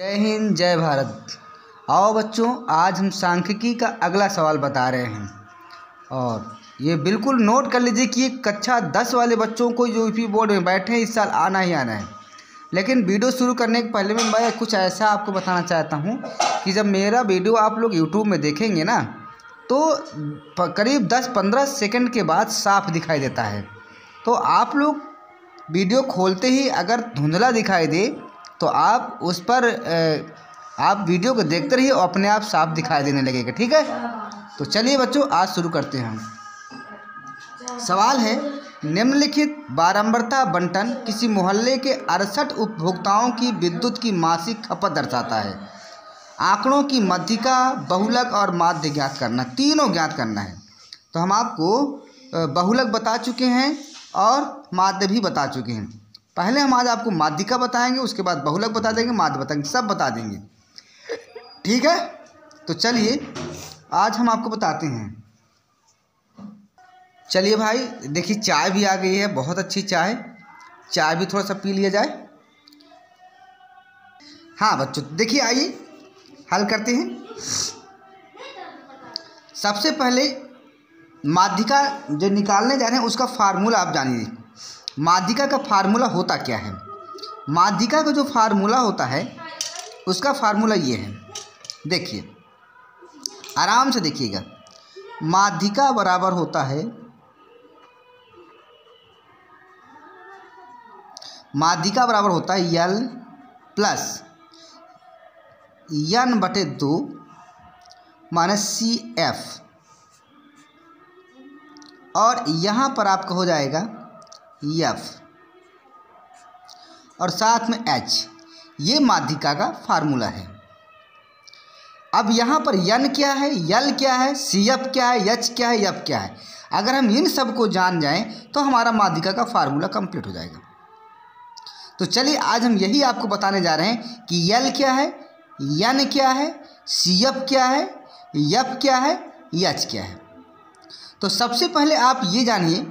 जय हिंद जय भारत। आओ बच्चों, आज हम सांख्यिकी का अगला सवाल बता रहे हैं और ये बिल्कुल नोट कर लीजिए कि ये कक्षा 10 वाले बच्चों को जो यूपी बोर्ड में बैठे हैं इस साल आना ही आना है। लेकिन वीडियो शुरू करने के पहले मैं कुछ ऐसा आपको बताना चाहता हूँ कि जब मेरा वीडियो आप लोग यूट्यूब में देखेंगे ना तो करीब 10-15 सेकंड के बाद साफ दिखाई देता है। तो आप लोग वीडियो खोलते ही अगर धुंधला दिखाई दे तो आप उस पर आप वीडियो को देखते रहिए और अपने आप साफ दिखाई देने लगेगा। ठीक है, तो चलिए बच्चों आज शुरू करते हैं। सवाल है, निम्नलिखित बारंबारता बंटन किसी मोहल्ले के 68 उपभोक्ताओं की विद्युत की मासिक खपत दर्शाता है। आंकड़ों की मध्यिका, बहुलक और माध्य ज्ञात करना, तीनों ज्ञात करना है। तो हम आपको बहुलक बता चुके हैं और माध्य भी बता चुके हैं। पहले हम आज आपको माध्यिका बताएंगे, उसके बाद बहुलक बता देंगे, माध्य बताएंगे, सब बता देंगे। ठीक है, तो चलिए आज हम आपको बताते हैं। चलिए भाई देखिए, चाय भी आ गई है, बहुत अच्छी चाय। चाय भी थोड़ा सा पी लिया जाए। हाँ बच्चों देखिए, आइए हल करते हैं। सबसे पहले माध्यिका जो निकालने जा रहे हैं उसका फार्मूला आप जानिए। माध्यिका का फार्मूला होता क्या है? माध्यिका का जो फार्मूला होता है उसका फार्मूला ये है, देखिए आराम से देखिएगा। माध्यिका बराबर होता है, माध्यिका बराबर होता है यल प्लस n/2 माइनस CF, और यहाँ पर आपका हो जाएगा F और साथ में H। ये माध्यिका का फार्मूला है। अब यहाँ पर n क्या है, यल क्या है, CF क्या है, H क्या है, F क्या है। अगर हम इन सब को जान जाएं तो हमारा माध्यिका का फार्मूला कंप्लीट हो जाएगा। तो चलिए आज हम यही आपको बताने जा रहे हैं कि यल क्या है, n क्या है, CF क्या है, F क्या है, H क्या है। तो सबसे पहले आप ये जानिए,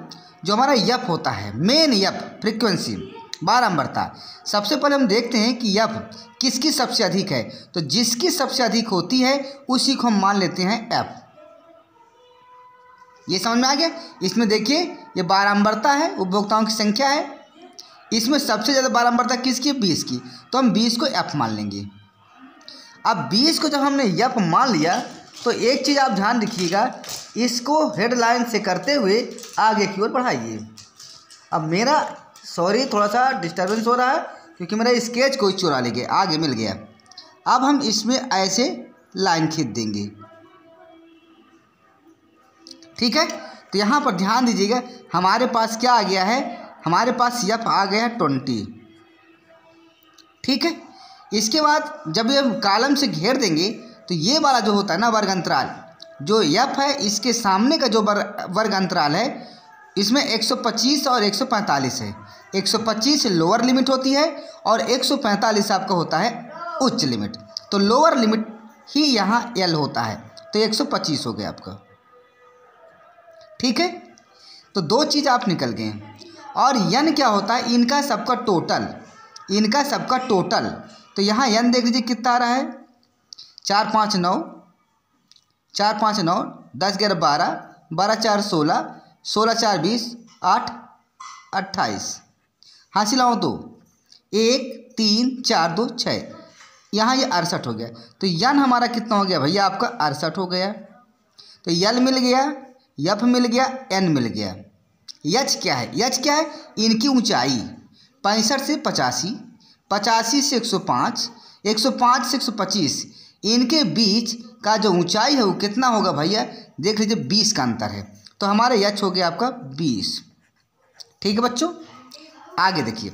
जो हमारा F होता है, मेन F फ्रीक्वेंसी बारंबारता। सबसे पहले हम देखते हैं कि F किसकी सबसे अधिक है। तो जिसकी सबसे अधिक होती है उसी को हम मान लेते हैं F। ये समझ में आ गया। इसमें देखिए ये बारंबारता है, उपभोक्ताओं की संख्या है। इसमें सबसे ज़्यादा बारंबारता किसकी? 20 की। तो हम 20 को F मान लेंगे। अब 20 को जब हमने F मान लिया तो एक चीज़ आप ध्यान रखिएगा, इसको हेडलाइन से करते हुए आगे की ओर बढ़ाइए। अब मेरा सॉरी थोड़ा सा डिस्टर्बेंस हो रहा है क्योंकि मेरा स्केच कोई चुरा ले गया, आगे मिल गया। अब हम इसमें ऐसे लाइन खींच देंगे। ठीक है, तो यहाँ पर ध्यान दीजिएगा, हमारे पास क्या आ गया है, हमारे पास F आ गया है 20। ठीक है, इसके बाद जब ये कॉलम से घेर देंगे तो ये वाला जो होता है ना वर्ग अंतराल, जो F है इसके सामने का जो वर्ग अंतराल है इसमें 125 और 145 है। 125 लोअर लिमिट होती है और 145 आपका होता है उच्च लिमिट। तो लोअर लिमिट ही यहाँ L होता है, तो 125 हो गया आपका। ठीक है, तो दो चीज़ आप निकल गए। और n क्या होता है? इनका सबका टोटल, इनका सबका टोटल। तो यहाँ n देख लीजिए कितना आ रहा है, 4 5 9, 4 5 9, 10 11 12, 12 4 16, 16 4 20, 8 28। हासिल लाओ तो 1 3 4 2 6, यहाँ ये 68 हो गया। तो n हमारा कितना हो गया भैया? आपका 68 हो गया। तो L मिल गया, F मिल गया, N मिल गया। H क्या है? H क्या है? इनकी ऊंचाई 65 से 85, 85 से 105, 105 से 125, इनके बीच का जो ऊंचाई है वो कितना होगा भैया? देख लीजिए 20 का अंतर है। तो हमारा H हो गया आपका 20। ठीक है बच्चों, आगे देखिए।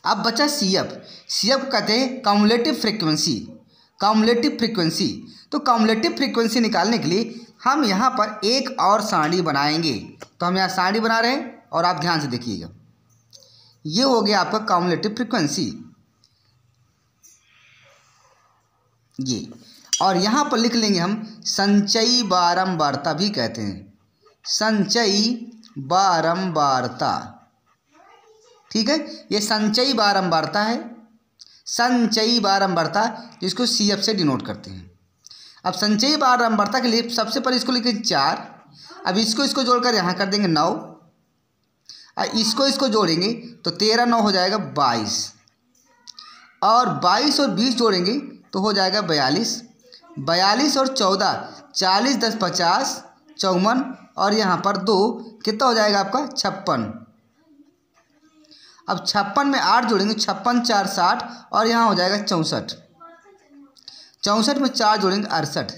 अब बचा CF। CF को कहते हैं कम्युलेटिव फ्रीक्वेंसी। कम्युलेटिव फ्रीक्वेंसी, तो कम्युलेटिव फ्रीक्वेंसी निकालने के लिए हम यहाँ पर एक और सारणी बनाएंगे। तो हम यहाँ सारणी बना रहे हैं और आप ध्यान से देखिएगा। ये हो गया आपका कम्युलेटिव फ्रीक्वेंसी, ये। और यहाँ पर लिख लेंगे हम संचयी बारंबारता भी कहते हैं, संचयी बारंबारता। ठीक है, ये संचयी बारंबारता है। संचयी बारंबारता, जिसको CF से डिनोट करते हैं। अब संचयी बारंबारता के लिए सबसे पहले इसको लिखें 4, अब इसको जोड़कर यहाँ कर देंगे 9, और इसको जोड़ेंगे तो 13 9 हो जाएगा 22, और 22 और 20 जोड़ेंगे तो हो जाएगा 42, 42 और 14 40 10 50 54, और यहाँ पर 2 कितना हो जाएगा आपका 56। अब 56 में 8 जोड़ेंगे, 56 4 60, और यहाँ हो जाएगा 64, 64 में 4 जोड़ेंगे 68।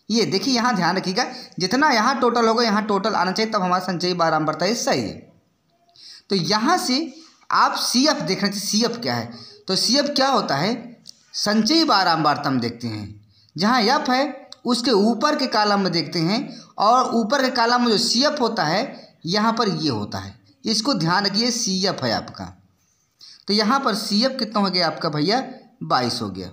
ये देखिए यहाँ ध्यान रखिएगा, जितना यहाँ टोटल होगा यहाँ टोटल आना चाहिए, तब हमारा संचयी बारंबारता ये सही है। तो यहाँ से आप CF देखना चाहिए, CF क्या है। तो CF क्या होता है, संचयी बारंबारता में देखते हैं, जहाँ F है उसके ऊपर के कॉलम में देखते हैं, और ऊपर के कॉलम में जो CF होता है यहाँ पर ये होता है, इसको ध्यान रखिए, CF है आपका। तो यहाँ पर CF कितना हो गया आपका भैया 22 हो गया।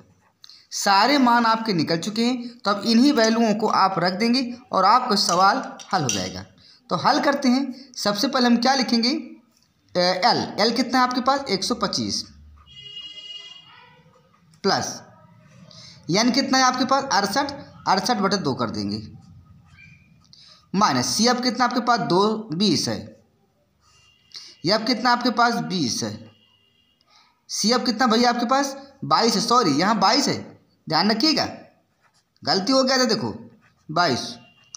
सारे मान आपके निकल चुके हैं, तो अब इन्हीं वैल्यूओं को आप रख देंगे और आपका सवाल हल हो जाएगा। तो हल करते हैं। सबसे पहले हम क्या लिखेंगे, L कितना है आपके पास 125 प्लस N कितना है आपके पास 68/2 कर देंगे, माइनस CF कितना आपके पास 20 है, F कितना आपके पास 20 है, CF कितना भैया आपके पास 22 है, सॉरी यहाँ 22 है, ध्यान रखिएगा, गलती हो गया था, देखो 22,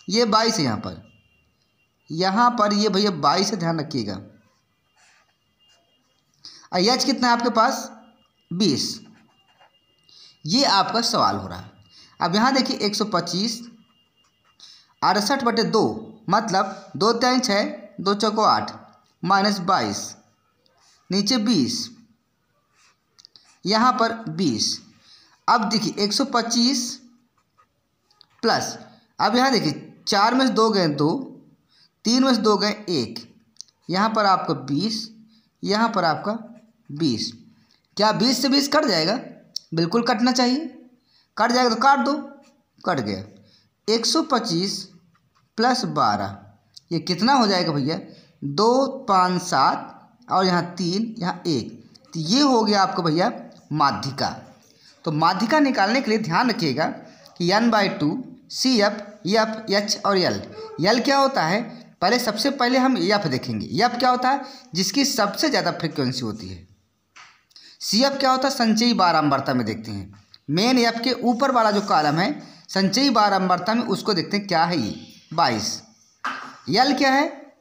ये 22 है यहाँ पर ये भैया 22 है, ध्यान रखिएगा। और H कितना है आपके पास 20, ये आपका सवाल हो रहा है। अब यहाँ देखिए 125 68/2 मतलब 2 3 6 2 चौको 8 माइनस 22, नीचे 20, यहाँ पर 20। अब देखिए 125 प्लस, अब यहाँ देखिए 4 में से 2 गए 2, 3 में से 2 गए 1, यहाँ पर आपका 20, यहाँ पर आपका 20। क्या 20 से 20 कट जाएगा? बिल्कुल कटना चाहिए, कट जाएगा तो काट दो, कट गया। 125 प्लस 12 ये कितना हो जाएगा भैया 2 5 7, और यहाँ 3 यहाँ 1, तो ये हो गया आपका भैया माध्यिका। तो माध्यिका निकालने के लिए ध्यान रखिएगा कि N/2 CF F H और L क्या होता है, पहले सबसे पहले हम F देखेंगे। F क्या होता है, जिसकी सबसे ज़्यादा फ्रीक्वेंसी होती है। CF क्या होता है, संचयी बारंबारता में देखते हैं। मेन F के ऊपर वाला जो कॉलम है संचयी बारंबारता में, उसको देखते हैं क्या है ये 22। L क्या है,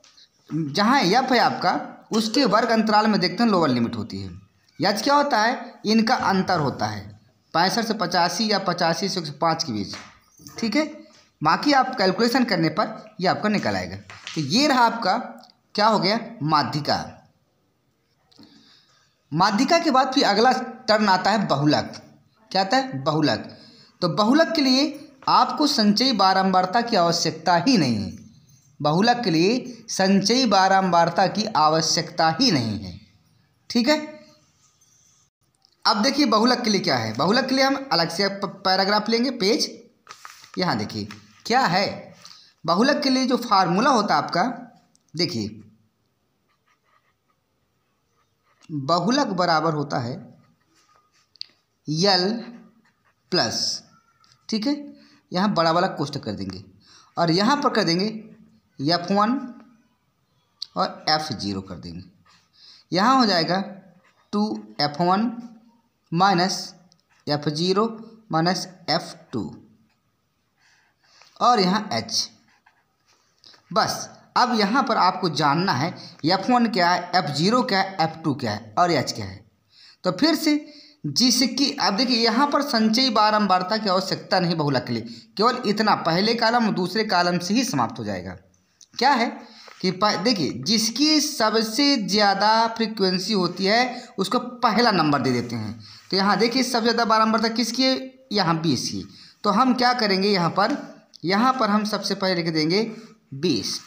जहाँ F है आपका उसके वर्ग अंतराल में देखते हैं लोअर लिमिट होती है। H क्या होता है, इनका अंतर होता है 65 से 85 या 85 से 105 के बीच, ठीक है। बाकी आप कैलकुलेशन करने पर ये आपका निकल आएगा। तो ये रहा आपका क्या हो गया माध्यिका। माध्यिका के बाद फिर अगला टर्न आता है बहुलक। क्या आता है, बहुलक। तो बहुलक के लिए आपको संचयी बारंबारता की आवश्यकता ही नहीं है। बहुलक के लिए संचयी बारंबारता की आवश्यकता ही नहीं है, ठीक है। अब देखिए बहुलक के लिए क्या है। बहुलक के लिए हम अलग से पैराग्राफ लेंगे, पेज यहाँ देखिए क्या है। बहुलक के लिए जो फार्मूला होता है आपका, देखिए बहुलक बराबर होता है L प्लस, ठीक है, यहाँ बड़ा वाला कोष्ठक कर देंगे और यहाँ पर कर देंगे F1 और F0 कर देंगे। यहाँ हो जाएगा 2F1 minus F0 minus F2 और यहाँ H। बस अब यहाँ पर आपको जानना है F1 क्या है, F0 क्या है, F2 क्या है और H क्या है। तो फिर से जिसकी अब देखिए यहाँ पर संचयी बारंबारता की आवश्यकता नहीं बहुलक के लिए, केवल इतना पहले कॉलम और दूसरे कॉलम से ही समाप्त हो जाएगा। क्या है कि देखिए जिसकी सबसे ज़्यादा फ्रीक्वेंसी होती है उसको पहला नंबर दे देते हैं। तो यहाँ देखिए सबसे ज़्यादा बारंबारता किसकी है, यहाँ 20 की। तो हम क्या करेंगे, यहाँ पर हम सबसे पहले लिख देंगे 20,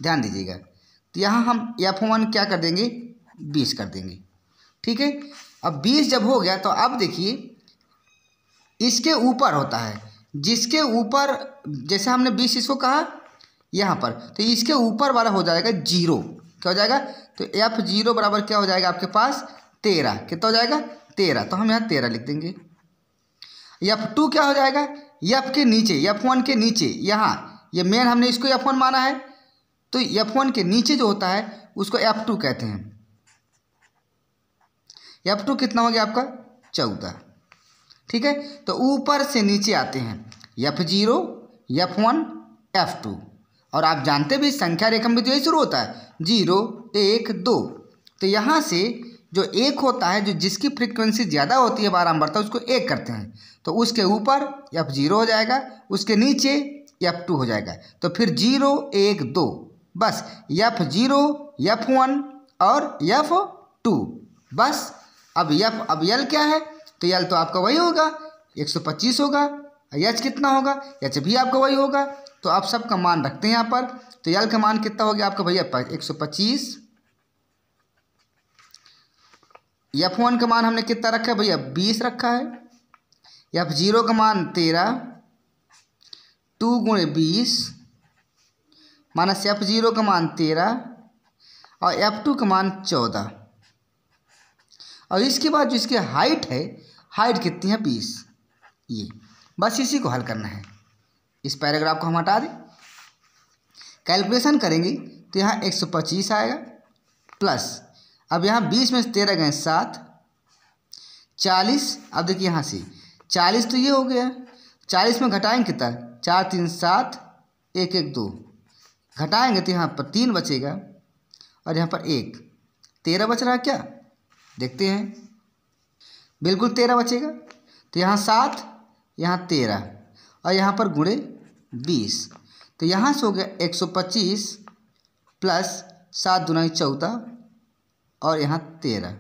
ध्यान दीजिएगा। तो यहाँ हम F1 क्या कर देंगे 20 कर देंगे, ठीक है। अब 20 जब हो गया तो अब देखिए इसके ऊपर होता है, जिसके ऊपर जैसे हमने 20 इसको कहा यहाँ पर, तो इसके ऊपर वाला हो जाएगा 0। क्या हो जाएगा, तो F0 बराबर क्या हो जाएगा आपके पास 13। कितना हो जाएगा 13, तो हम यहाँ 13 लिख देंगे। F2 क्या हो जाएगा, F के नीचे, F1 के नीचे, यहाँ ये मेन हमने इसको F1 माना है, तो F1 के नीचे जो होता है उसको F2 कहते हैं। F2 कितना हो गया आपका 14, ठीक है। तो ऊपर से नीचे आते हैं F0, F1, F2, और आप जानते भी संख्या रेखा में तो यही शुरू होता है 0, 1, 2। तो यहाँ से जो 1 होता है, जो जिसकी फ्रीक्वेंसी ज़्यादा होती है बारंबारता, उसको 1 करते हैं, तो उसके ऊपर F0 हो जाएगा, उसके नीचे F2 हो जाएगा। तो फिर 0, 1, 2, बस F0, F1 और F2 बस। अब L क्या है, तो L तो आपका वही होगा 125 होगा। H कितना होगा, H भी आपका वही होगा। तो आप सबका मान रखते हैं यहाँ पर, तो L का मान कितना हो गया आपका भैया 125। F1 का मान हमने कितना रखा है भैया 20 रखा है। F0 का मान 13, 2 गुणे 20 माइनस F0 का मान 13 और F2 का मान 14। और इसके बाद जो इसकी हाइट है, हाइट कितनी है 20। ये बस इसी को हल करना है। इस पैराग्राफ को हम हटा दें, कैलकुलेशन करेंगे तो यहाँ 125 आएगा प्लस, अब यहाँ 20 में से 13 गए 7, 40। अब देखिए यहाँ से 40 तो ये हो गया, 40 में घटाएंगे कितना 4, 3, 7, 1, 1, 2 घटाएंगे तो यहाँ पर 3 बचेगा और यहाँ पर 1, 13 बच रहा है क्या, देखते हैं। बिल्कुल 13 बचेगा। तो यहाँ 7, यहाँ 13 और यहाँ पर गुणे 20, तो यहाँ से हो गया 125 प्लस 7 दूना 14 और यहाँ 13,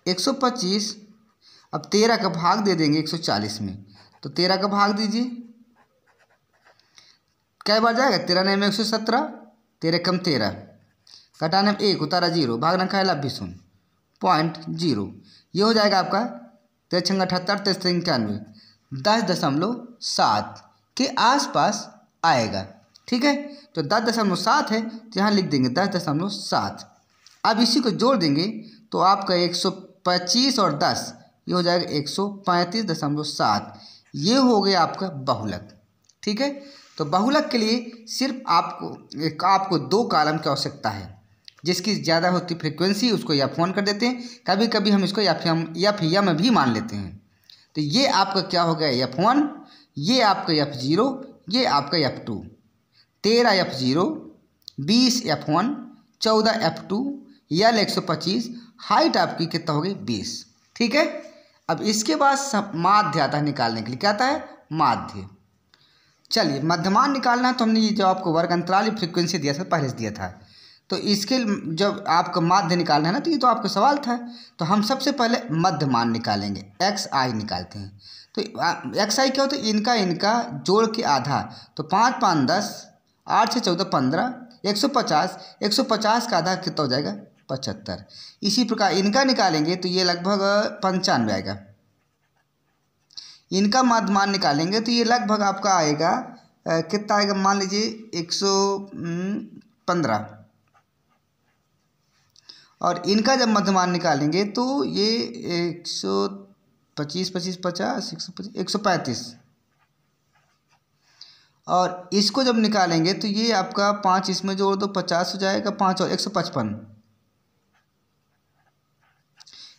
125। अब 13 का भाग दे देंगे 140 में, तो 13 का भाग दीजिए, कै बार जाएगा 13 में 117, 13 कम 13, घटाने में 1 उतारा 0, भागना का है 0.0। ये हो जाएगा आपका 13 78, 13 91, 10.7 के आसपास आएगा, ठीक है। तो 10.7 है तो यहाँ लिख देंगे 10.7। अब इसी को जोड़ देंगे तो आपका 125 और 10 ये हो जाएगा 135.7। ये हो गया आपका बहुलक, ठीक है। तो बहुलक के लिए सिर्फ आपको 2 कॉलम की आवश्यकता है। जिसकी ज़्यादा होती फ्रीक्वेंसी उसको F1 कर देते हैं, कभी कभी हम इसको Fm भी मान लेते हैं। तो ये आपका क्या हो गया F1, ये आपका F0, ये आपका F2। 13 F0, 20 F1, 14 F2, L 125, height आपकी कितना हो गई 20, ठीक है। अब इसके बाद माध्य आता है निकालने के लिए, क्या आता है माध्य। चलिए मध्यमान निकालना है, तो हमने ये जो आपको वर्ग अंतराल फ्रीक्वेंसी दिया था पहले से दिया था, तो इसके जब आपका माध्य निकालना है ना, तो ये तो आपका सवाल था। तो हम सबसे पहले मध्यमान निकालेंगे, XI निकालते हैं। तो XI क्या होता है, इनका जोड़ के आधा, तो 5, 5, 10, 8 से 14, 15, 150, 150 का आधा कितना हो जाएगा 75। इसी प्रकार इनका निकालेंगे तो ये लगभग 95 आएगा। इनका मध्यमान निकालेंगे तो ये लगभग आपका आएगा कितना आएगा, मान लीजिए 115। और इनका जब मध्यमान निकालेंगे तो ये 125, 25, 50, 135। और इसको जब निकालेंगे तो ये आपका 5 इसमें जोड़ दो 50 हो जाएगा, 5 और 155।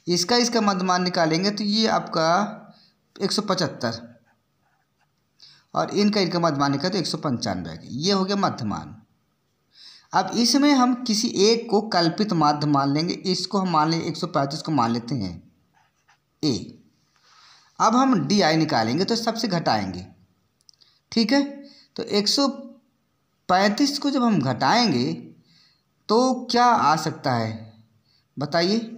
इसका मध्यमान निकालेंगे तो ये आपका 175 और इनका मध्यमान निकाले तो 195 आएगा। ये हो गया मध्यमान। अब इसमें हम किसी एक को कल्पित माध्य मान लेंगे, इसको हम मान लेंगे 135 को मान लेते हैं A। अब हम DI निकालेंगे तो सबसे घटाएंगे, ठीक है। तो 135 को जब हम घटाएंगे तो क्या आ सकता है बताइए।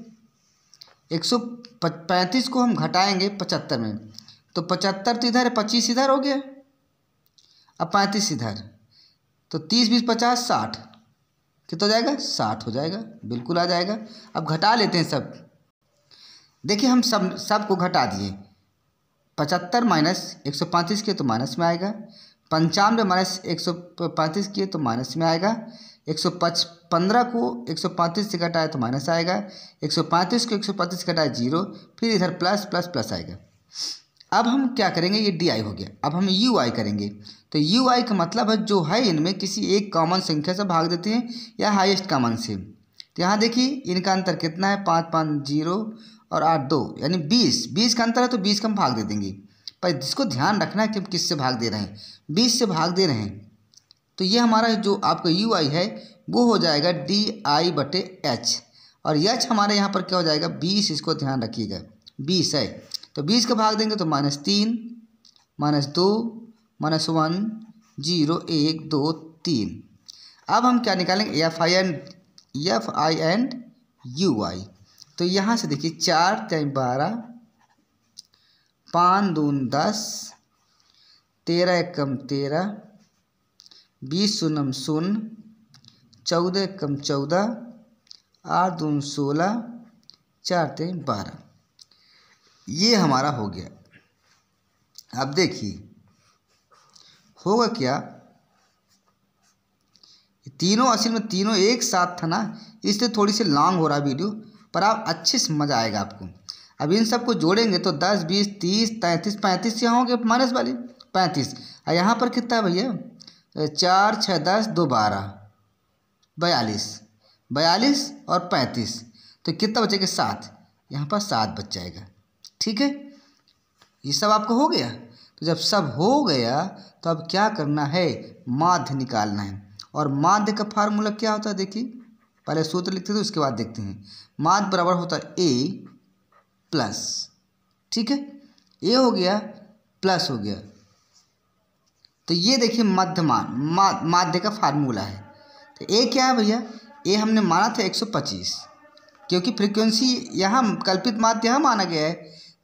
135 को हम घटाएंगे 75 में, तो 75 तो इधर है, 25 इधर हो गया, अब 35 इधर, तो 30, 20, 50, 60 कितना हो जाएगा 60 हो जाएगा, बिल्कुल आ जाएगा। अब घटा लेते हैं सब, देखिए हम सबको घटा दिए। 75 माइनस 135 किए तो माइनस में आएगा, 95 माइनस 135 किए तो माइनस में आएगा, 155 15 को 135 से घटाए तो माइनस आएगा, 135 को 135 से घटाए 0, फिर इधर प्लस प्लस प्लस आएगा। अब हम क्या करेंगे, ये डी आई हो गया, अब हम यू आई करेंगे। तो यू आई का मतलब है जो है इनमें किसी एक कॉमन संख्या से भाग देते हैं या हाईएस्ट कॉमन से। तो यहाँ देखिए इनका अंतर कितना है, 5 5 0 और 8 2 यानी 20 का अंतर है, तो 20 का हम भाग दे देंगे। पर जिसको ध्यान रखना है कि हम किससे भाग दे रहे हैं, 20 से भाग दे रहे हैं। तो ये हमारा जो आपका यू आई है वो हो जाएगा DI/H, और H हमारे यहाँ पर क्या हो जाएगा 20, इसको ध्यान रखिएगा 20 है, तो 20 का भाग देंगे तो -3 -2 -1 0 1 2 3। अब हम क्या निकालेंगे, FI एंड UI। तो यहाँ से देखिए 4 3 12, 5 2 10, 13 1 13, 20 0 0, 14 1 14, 8 2 16, 4 3 12। ये हमारा हो गया। अब देखिए होगा क्या, तीनों असल में तीनों एक साथ था ना, इसलिए थोड़ी सी लॉन्ग हो रहा है वीडियो, पर आप अच्छे से मज़ा आएगा आपको। अब इन सबको जोड़ेंगे तो 10 20 30 33 35 यहाँ हो गया माइनस वाली 35, और यहाँ पर कितना है भैया, 4 6 10 2 12 42 और 35, तो कितना बचेगा 7, यहाँ पर 7 बच जाएगा। ठीक है, ये सब आपको हो गया। तो जब सब हो गया तो अब क्या करना है, माध्य निकालना है। और माध्य का फार्मूला क्या होता है, देखिए पहले सूत्र लिखते थे उसके बाद देखते हैं। माध्य बराबर होता है A प्लस, ठीक है, ए हो गया प्लस हो गया। तो ये देखिए मध्यमान माध्य का फार्मूला है। तो ए क्या है भैया, ए हमने माना था 125, क्योंकि फ्रीक्वेंसी यहाँ कल्पित माध्य यहाँ माना गया है,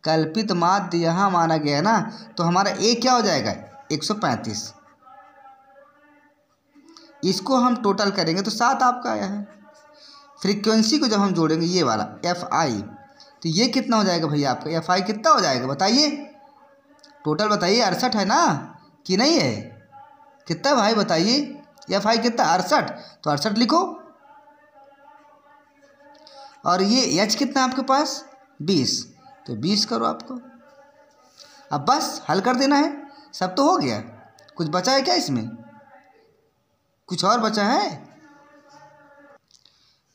कल्पित माध्य यहाँ माना गया है ना, तो हमारा ए क्या हो जाएगा 135। इसको हम टोटल करेंगे तो 7 आपका आया है। फ्रीक्वेंसी को जब हम जोड़ेंगे ये वाला FI, तो ये कितना हो जाएगा भैया आपका, FI कितना हो जाएगा बताइए, टोटल बताइए, 68 है ना कि नहीं है, कितना भाई बताइए, FI कितना 68, तो 68 लिखो। और ये H कितना आपके पास 20, तो 20 करो आपको। अब बस हल कर देना है, सब तो हो गया। कुछ बचा है क्या इसमें, कुछ और बचा है?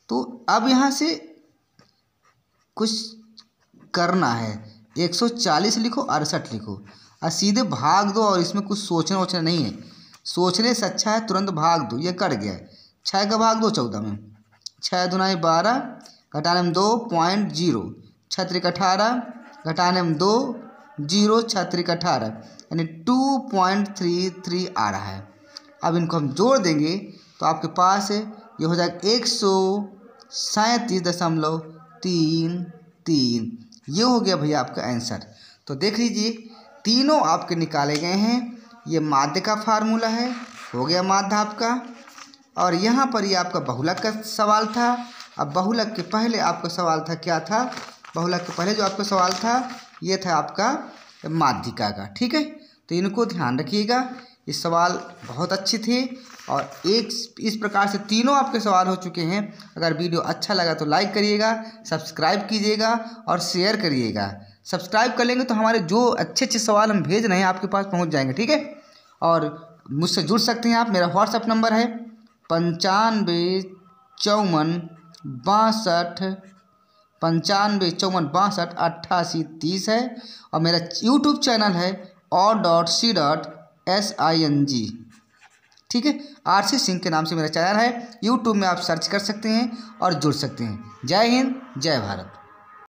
तो अब यहाँ से कुछ करना है, 140 लिखो 68 लिखो और सीधे भाग दो, और इसमें कुछ सोचना वोचना नहीं है, सोचने से अच्छा है तुरंत भाग दो। ये कट गया है, 6 का भाग दो 14 में, 6 दूना 12, घटाने में 2.0, 6 3 18, घटाने में 2 0, 6 3 18, यानी 2.33 आ रहा है। अब इनको हम जोड़ देंगे तो आपके पास ये हो जाएगा 137.33। ये हो गया भैया आपका आंसर। तो देख लीजिए तीनों आपके निकाले गए हैं। ये माध्य का फार्मूला है, हो गया माध्य आपका। और यहाँ पर ये आपका बहुलक का सवाल था। अब बहुलक के पहले आपका सवाल था, क्या था, बहुलक के पहले जो आपका सवाल था ये था आपका माध्यिका का। ठीक है, तो इनको ध्यान रखिएगा, ये सवाल बहुत अच्छे थे और इस प्रकार से तीनों आपके सवाल हो चुके हैं। अगर वीडियो अच्छा लगा तो लाइक करिएगा, सब्सक्राइब कीजिएगा और शेयर करिएगा। सब्सक्राइब कर लेंगे तो हमारे जो अच्छे अच्छे सवाल हम भेज रहे हैं आपके पास पहुंच जाएंगे। ठीक है, और मुझसे जुड़ सकते हैं आप। मेरा व्हाट्सएप नंबर है 95 54 62 88 30 है। और मेरा यूट्यूब चैनल है or.c.sing। ठीक है, RC सिंह के नाम से मेरा चैनल है, यूट्यूब में आप सर्च कर सकते हैं और जुड़ सकते हैं। जय हिंद, जय भारत।